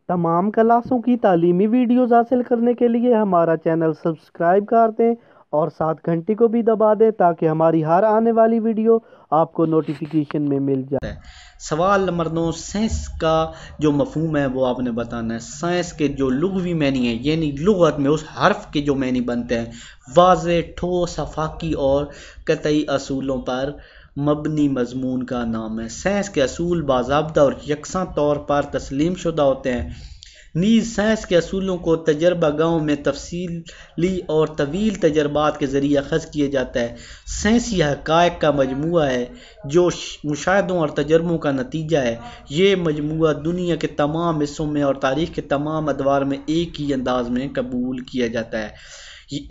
तमाम क्लासों की तालीमी वीडियोस हासिल करने के लिए हमारा चैनल सब्सक्राइब कर दें और साथ घंटी को भी दबा दें ताकि हमारी हर आने वाली वीडियो आपको नोटिफिकेशन में मिल जाए। है। सवाल नंबर 9, साइंस का जो मफहूम है वो आपने बताना है। साइंस के जो लुग़वी मैनी है यानी लुगत में उस हर्फ के जो मैनी बनते हैं, वाज़े ठोस आफाकी और कतई असूलों पर मबनी मजमून का नाम है। साइंस के असूल बाज़ाब्ता और यकसा तौर पर तस्लीम शुदा होते हैं। नीज़ साइंस के असूलों को तजर्बा गाँव में तफसीली और तवील तजर्बात के ज़रिए अखज़ किया जाता है। साइंसी हक़ाइक़ का मजमूआ है जो मुशाहदों और तजर्बों का नतीजा है। ये मजमूआ दुनिया के तमाम हिस्सों में और तारीख़ के तमाम अदवार में एक ही अंदाज में कबूल किया जाता है।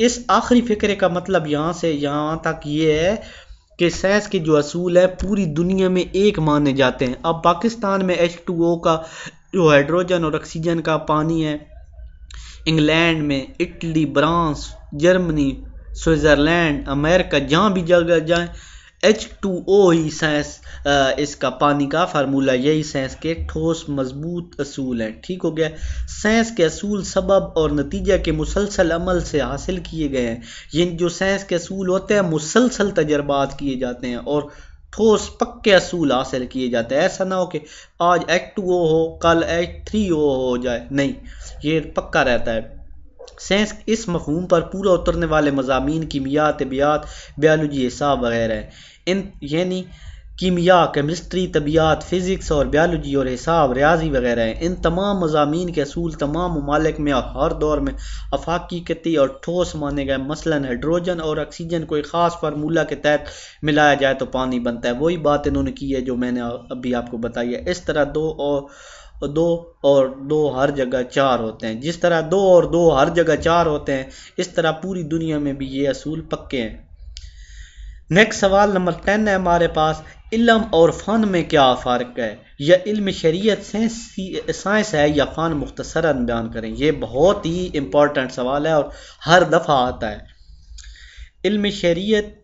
इस आखिरी फ़िक्रे का मतलब यहाँ से यहाँ तक ये है कि साइंस के जो असूल है पूरी दुनिया में एक माने जाते हैं। अब पाकिस्तान में H2O का जो हाइड्रोजन और ऑक्सीजन का पानी है, इंग्लैंड में, Italy, France, Germany, Switzerland, America, जहाँ भी जगह जाएँ H2O ही साइंस इसका पानी का फार्मूला, यही साइंस के ठोस मजबूत असूल हैं। ठीक हो गया। साइंस के असूल सबब और नतीजा के मुसलसल अमल से हासिल किए गए हैं। ये जो साइंस के असूल होते हैं मुसलसल तजर्बात किए जाते हैं और ठोस पक्के असूल हासिल किए जाते हैं। ऐसा ना हो कि आज H2O हो कल H3O हो जाए, नहीं, ये पक्का रहता है। साइंस इस मफहूम पर पूरा उतरने वाले मज़ामीन कीमिया, तबियात, बायोलॉजी, हिसाब वगैरह हैं। इन यानी कीमिया, केमिस्ट्री, तबियात, फ़िज़िक्स और बायोलॉजी और हिसाब, रियाजी वगैरह हैं। इन तमाम मज़ामीन के असूल तमाम ममालिक में और हर दौर में आफाकी, कतई और ठोस माने गए। मसलन हाइड्रोजन और ऑक्सीजन को एक ख़ास फार्मूला के तहत मिलाया जाए तो पानी बनता है। वही बात इन्होंने की है जो मैंने अभी आपको बताई है। इस तरह दो और दो हर जगह चार होते हैं। जिस तरह दो और दो हर जगह चार होते हैं, इस तरह पूरी दुनिया में भी ये असूल पक्के हैं। नेक्स्ट सवाल नंबर 10 है हमारे पास, इल्म और फ़न में क्या फ़र्क है? या इल्म शरीयत साइंस है या फ़न? मुख्तसरन बयान करें। ये बहुत ही इम्पोर्टेंट सवाल है और हर दफ़ा आता है। इल्म शरीयत,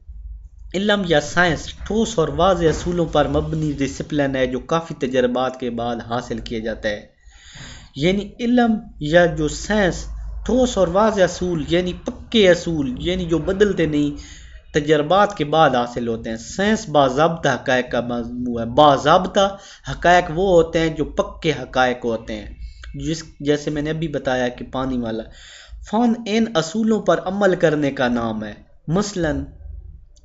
इल्म या साइंस ठोस और वाज़े असूलों पर मबनी डिसिप्लिन है जो काफ़ी तजर्बात के बाद हासिल किया जाता है। यानी इल्म या जो साइंस ठोस और वाज़े असूल यानी पक्के असूल यानी जो बदलते नहीं, तजर्बात के बाद हासिल होते हैं। साइंस बाज़ाब्ता हक़ाइक़ का मजमूआ है। बाज़ाब्ता हक़ाइक़ वो होते हैं जो पक्के हक़ाइक़ होते हैं, जैसे मैंने अभी बताया कि पानी वाला। फ़न इन असूलों पर अमल करने का नाम है। मसलन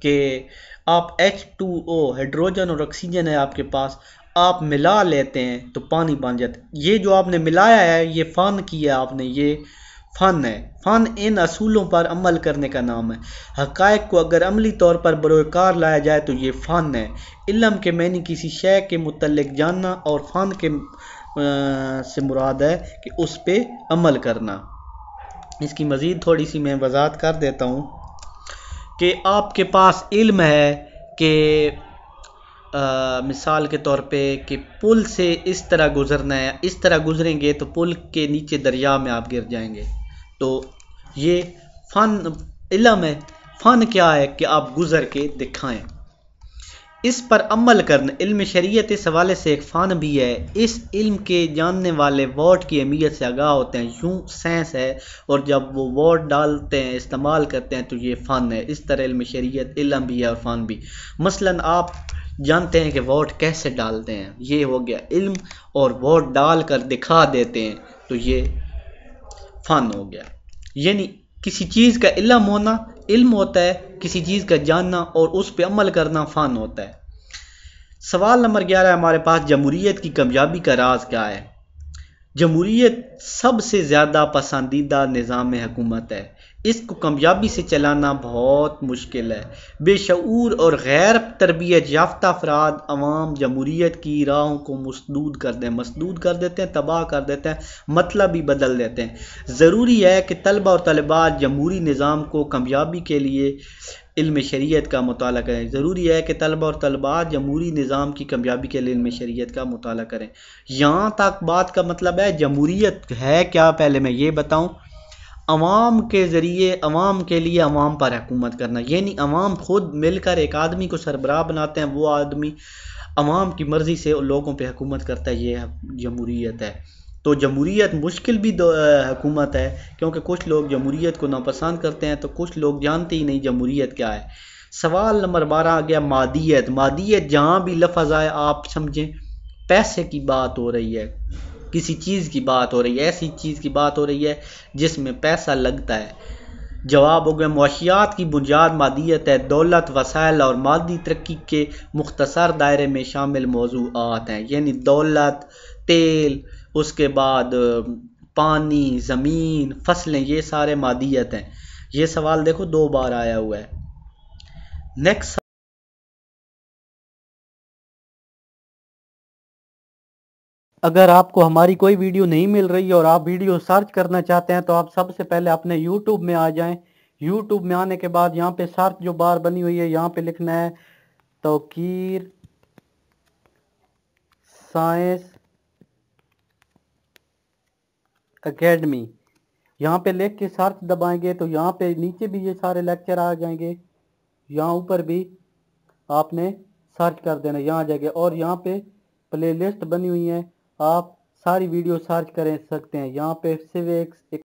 कि आप H2O हाइड्रोजन और ऑक्सीजन है आपके पास, आप मिला लेते हैं तो पानी बन जाता है। ये जो आपने मिलाया है ये फ़न किया आपने, ये फ़न है। फ़न इन असूलों पर अमल करने का नाम है। हक़ाइक़ को अगर अमली तौर पर बरोकार लाया जाए तो ये फ़न है। इल्म के मैंने किसी शय के मुतल्लिक़ जानना और फ़न के से मुराद है कि उस पे अमल करना। इसकी मज़ीद थोड़ी सी मैं वज़ाहत कर देता हूँ कि आपके पास इल्म है कि मिसाल के तौर पे कि पुल से इस तरह गुज़रना है, इस तरह गुज़रेंगे तो पुल के नीचे दरिया में आप गिर जाएंगे, तो ये फ़न इल्म है। फ़न क्या है कि आप गुज़र के दिखाएं, इस पर अमल करना। इल्म शरीयत इस हवाले से एक फ़न भी है। इस इल्म के जानने वाले वर्ड की अहमियत से आगाह होते हैं। यूँ साइंस है और जब वो वर्ड डालते हैं, इस्तेमाल करते हैं तो ये फ़न है। इस तरह इल्म शरीयत इल्म भी है और फ़न भी। मसलन आप जानते हैं कि वर्ड कैसे डालते हैं, ये हो गया इल्म, और वर्ड डाल कर दिखा देते हैं तो ये फ़न हो गया। यानी किसी चीज़ का इल्म होना इल्म होता है, किसी चीज़ का जानना और उस पर अमल करना फ़न होता है। सवाल नंबर 11 हमारे पास, जमहूरियत की कामयाबी का राज क्या है? जमहूरियत सबसे ज़्यादा पसंदीदा निज़ाम हुकूमत है। इसको कामयाबी से चलाना बहुत मुश्किल है। बेशऊर और गैर तरबियत याफ्ता अफराद अवाम जमहूरियत की राहों को मसदूद कर देते हैं, तबाह कर देते हैं, मतलब ही बदल देते हैं। ज़रूरी है कि तलबा और तलबात जमहूरी निज़ाम को कामयाबी के लिए इल्म शरीयत का मुताला करें। ज़रूरी है कि तलबा और तलबात जमहूरी निज़ाम की कामयाबी के लिए इल्म शरीयत का मुताला करें। यहाँ तक बात का मतलब है जमहूरियत है क्या, पहले मैं ये बताऊँ। अवाम के ज़रिए अवाम के लिए अवाम पर हुकूमत करना, यानी अवाम खुद मिलकर एक आदमी को सरबराह बनाते हैं, वो आदमी अवाम की मर्ज़ी से लोगों पे हुकूमत करता है, ये जमहूरियत है। تو جمہوریت مشکل بھی حکومت ہے، کیونکہ کچھ لوگ جمہوریت کو ناپسند کرتے ہیں، تو کچھ لوگ جانتے ہی نہیں جمہوریت کیا ہے۔ سوال نمبر 12 آ گیا مادیت۔ مادیت جہاں بھی لفظ آئے آپ سمجھیں پیسے کی بات ہو رہی ہے، کسی چیز کی بات ہو رہی ہے، ایسی چیز کی بات ہو رہی ہے جس میں پیسہ لگتا ہے۔ جواب ہو گیا معاشیات کی بنیاد مادیت ہے، دولت، وسائل اور مادی ترقی کے مختصر دائرے میں شامل موضوعات ہیں، یعنی دولت، تیل، اس کے بعد پانی، زمین، فصلیں، یہ سارے مادیت ہیں۔ یہ سوال دیکھو 2 بار آیا ہوا ہے۔ نیکسٹ، اگر آپ کو ہماری کوئی ویڈیو نہیں مل رہی اور آپ ویڈیو سرچ کرنا چاہتے ہیں تو آپ سب سے پہلے اپنے یوٹیوب میں آ جائیں۔ یوٹیوب میں آنے کے بعد یہاں پہ سرچ جو بار بنی ہوئی ہے یہاں پہ لکھنا ہے توقیر سائنس اکیڈمی۔ یہاں پہ لکھ کے سرچ دبائیں گے تو یہاں پہ نیچے بھی یہ سارے لیکچر آ جائیں گے، یہاں اوپر بھی آپ نے سرچ کر دینا، یہاں جائے گے اور یہاں پہ پلے لسٹ بنی ہوئی ہے، آپ ساری ویڈیو سرچ کر سکتے ہیں۔ یہاں پہ سیوکس